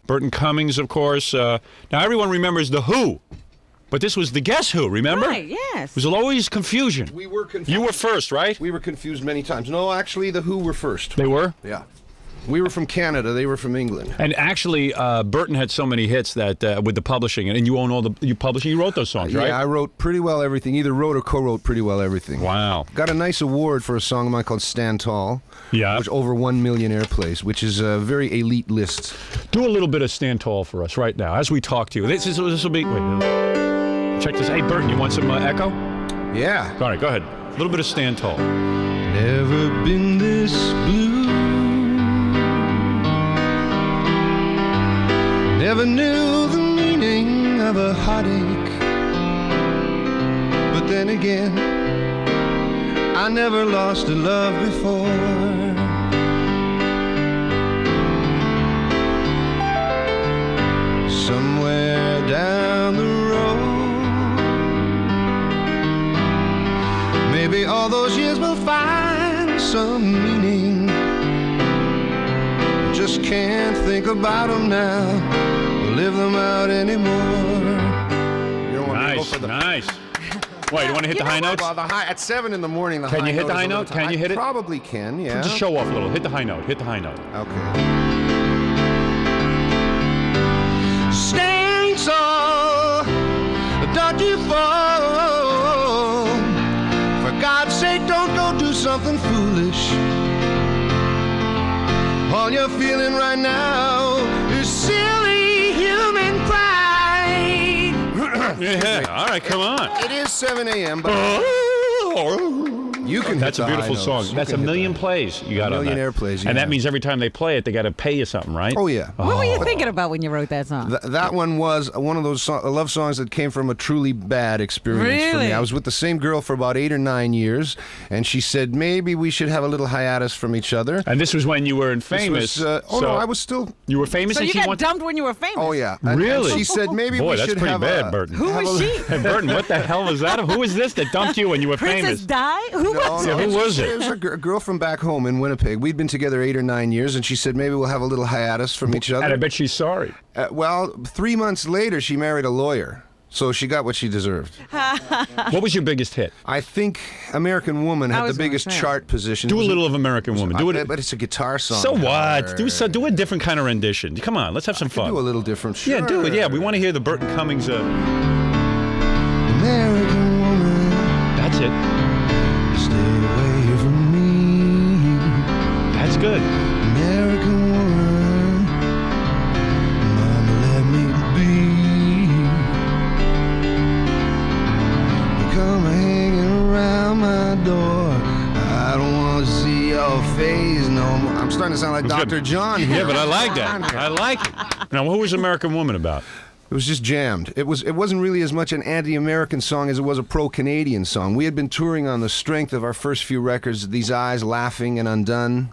Burton Cummings, of course. Now, everyone remembers The Who, but this was the Guess Who, remember? Right, yes. There was always confusion. We were confused. You were first, right? We were confused many times. No, actually, The Who were first. They were? Yeah. We were from Canada. They were from England. And actually, Burton had so many hits that with the publishing, and you own all the publishing. You wrote those songs, right? Yeah, I wrote pretty well everything. Either wrote or co-wrote pretty well everything. Wow. Got a nice award for a song of mine called Stand Tall. Yeah. Which over 1 million airplays, which is a very elite list. Do a little bit of Stand Tall for us right now as we talk to you. This will be. Wait, check this. Hey, Burton, you want some echo? Yeah. All right, go ahead. A little bit of Stand Tall. Never been this blue. Never knew the meaning of a heartache. But then again, I never lost a love before. Somewhere down the road, maybe all those years will find some meaning. Just can't think about them now, or live them out anymore. You don't want me to go for the... Nice. Wait, you want to hit the high notes? Well, at 7 in the morning, the Can high you hit the note high is a note? little Can you hit it? Probably can, yeah. Just show off a little. Hit the high note. Hit the high note. Okay. Stand tall, don't you fall. For God's sake, don't go do something foolish. All you're feeling right now is silly human pride. Yeah. All right, come on. It is 7 a.m., but you can. That's hit a the beautiful high song. notes. You That's a can hit million that. plays you got A on million that. airplays, And yeah. that means every time they play it, they got to pay you something, right? Oh, yeah. What were you thinking about when you wrote that song? That one was one of those love songs that came from a truly bad experience for Really? me. I was with the same girl for about 8 or 9 years, and she said maybe we should have a little hiatus from each other. And this was when you were famous. This was, no, I was still... You were famous So and you she got wanted... dumped when you were famous? Oh, yeah. And Really? she said maybe Boy, we that's should pretty have bad, a... Burton. Who was she? Hey, Burton, what the hell is that? Who is this that dumped you when you were Princess famous? Di? Who was Yeah, it? who was it? It was a girl from back home in Winnipeg. We'd been together 8 or 9 years, and she said maybe we'll have a little hiatus from each other. And I bet she's sorry. Well, 3 months later, she married a lawyer. So she got what she deserved. What was your biggest hit? I think American Woman I had the was gonna biggest say. chart position. Do It a was little of American Woman. Do it. But it's a guitar song. So what? Howard. Do a different kind of rendition. Come on, let's have some fun. Do a little different. Sure. Yeah, do it. Yeah, we want to hear the Burton Cummings. American Woman, That's it. stay away from me. That's good. American Woman, Mama, let me be. You come hanging around my door. I don't want to see your face no more. I'm starting to sound like It's good. Dr. John here. Yeah, but I like that. I like it. Now, who was American Woman about? It was just jammed. It wasn't really as much an anti-American song as it was a pro-Canadian song. We had been touring on the strength of our first few records, These Eyes, Laughing, and Undone.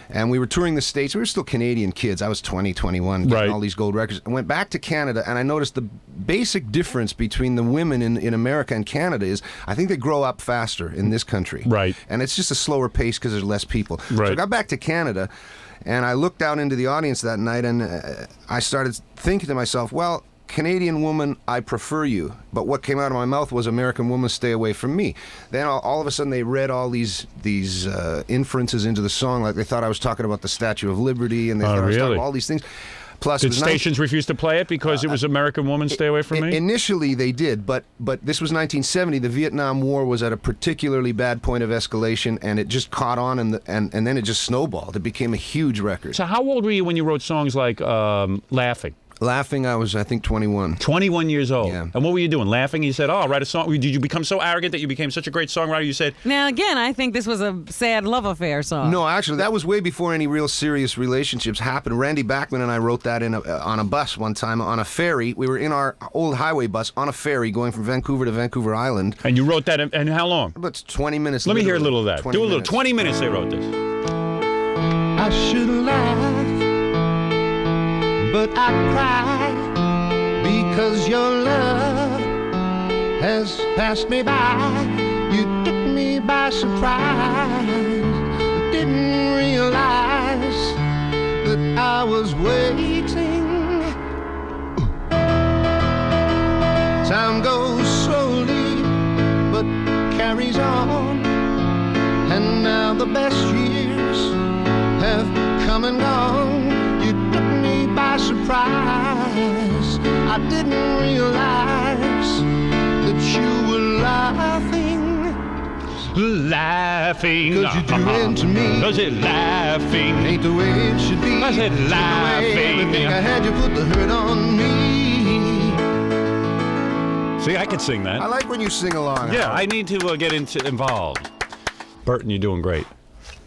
And we were touring the States. We were still Canadian kids. I was 20, 21, getting Right. all these gold records. I went back to Canada, and I noticed the basic difference between the women in America and Canada is I think they grow up faster in this country. Right. And it's just a slower pace because there's less people. Right. So I got back to Canada, and I looked out into the audience that night, and I started thinking to myself, well, Canadian Woman, I prefer you. But what came out of my mouth was American Woman, stay away from me. Then all of a sudden they read all these inferences into the song, like they thought I was talking about the Statue of Liberty, and they thought I was talking really? about all these things. Plus, Did it was stations refuse to play it because it was American Woman, stay away from me? Initially they did, but this was 1970. The Vietnam War was at a particularly bad point of escalation, and it just caught on, and then it just snowballed. It became a huge record. So how old were you when you wrote songs like Laughing? Laughing, I was, I think, 21. 21 years old. Yeah. And what were you doing? Laughing? You said, oh, I'll write a song. Did you become so arrogant that you became such a great songwriter? You said, Now, again, I think this was a sad love affair song. No, actually, that was way before any real serious relationships happened. Randy Bachman and I wrote that on a bus one time on a ferry. We were in our old highway bus on a ferry going from Vancouver to Vancouver Island. and you wrote that, and how long? About 20 minutes. Let me hear a literally. little of that. 20 Do a little. minutes. 20 minutes they wrote this. I should laugh, but I cry because your love has passed me by. You took me by surprise. Didn't realize that I was waiting best years have come and gone. You took me by surprise. I didn't realize that you were laughing. Laughing. 'Cause you're doing to me. 'Cause it laughing. Ain't the way it should be. 'Cause it Ain't the way laughing. everything I had, you put the hurt on me. See, I could sing that. I like when you sing along. Yeah, Howard. I need to get involved. Burton, you're doing great.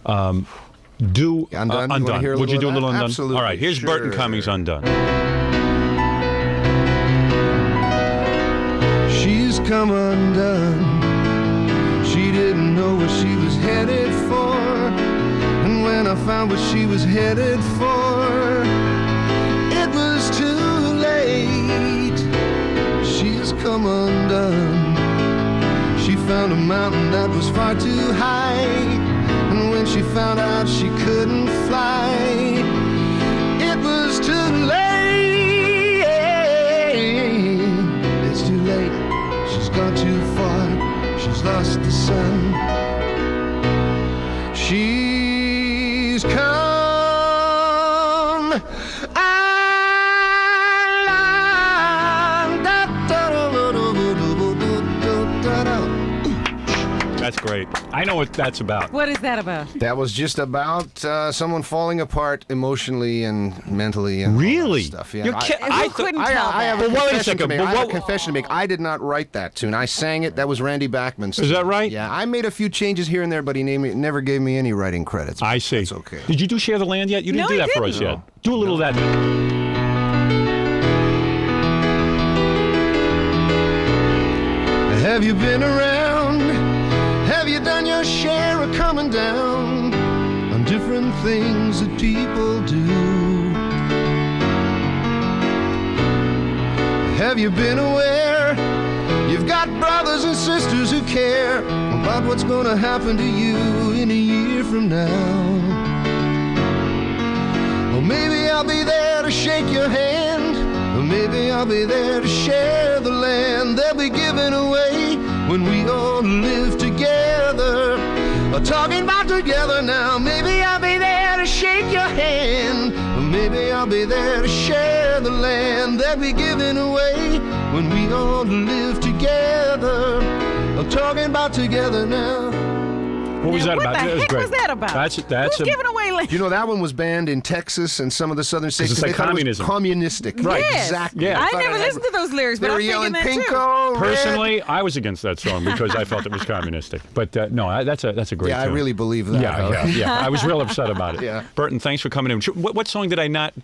Do Undone? You wanna Undone. hear a Would you do little a of little that? Undone? Absolutely, All right, here's sure. Burton Cummings, Undone. She's come undone. She didn't know what she was headed for. And when I found what she was headed for, it was too late. She's come undone. She found a mountain that was far too high. And when she found out she couldn't fly, it was too late. It's too late. She's gone too far. She's lost the sun. She's come That's great. I know what that's about. What is that about? That was just about someone falling apart emotionally and mentally and all that Really? stuff. Yeah, You're Who couldn't tell I have a that? Well, wait a confession to second, make. but I have a what- confession to make. I did not write that tune. I sang it. That was Randy Bachman's. Is that tune. right? Yeah, I made a few changes here and there, but he never gave me any writing credits. I see. That's okay. Did you do Share the Land yet? You didn't No, do he that for us didn't. yet. Do a little of that. Have you been around? Have you done your share of coming down on different things that people do? Have you been aware you've got brothers and sisters who care about what's gonna happen to you in a year from now? Or maybe I'll be there to shake your hand, or maybe I'll be there to share the land they'll be giving away when we all live together. Or talking about together now, maybe I'll be there to shake your hand, or maybe I'll be there to share the land they'll be giving away when we all live together. I'm talking about together now. What was Now, that what about? the That was heck great. was that about? That's Who's giving away land? You know, that one was banned in Texas and some of the southern states. it's like they thought it was communism. communistic. Right. Yes. Exactly. Yeah. I thought never it had- listened to those lyrics, They but were I'm yelling thinking that too. pinko. red. Personally, I was against that song because I felt it was communistic. But no, that's a great Yeah, I tune. really believe that. Yeah. I was real upset about it. Yeah. Burton, thanks for coming in. What song did I not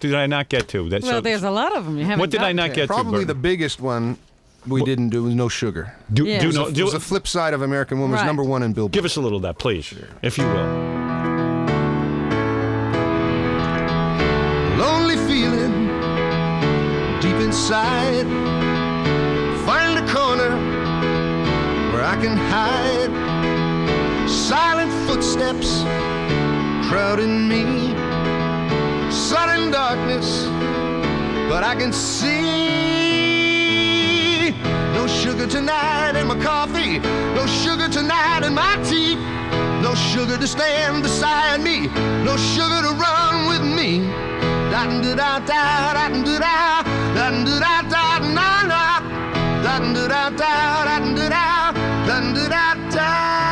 get to? That's Well, there's a lot of them. You haven't what did I gotten not to. get to? Probably Burton? the biggest one we didn't do was No Sugar. Do, Yeah. do, It was no, It do, was the flip side of American Woman's Right. #1 in Billboard. give us a little of that, please, if you will. Lonely feeling deep inside. Find a corner where I can hide. Silent footsteps crowding me. Sudden darkness, but I can see. No sugar tonight in my coffee. No sugar tonight in my tea. No sugar to stand beside me. No sugar to run with me. Da da da da da da da da da da na na da da da da da da da da da.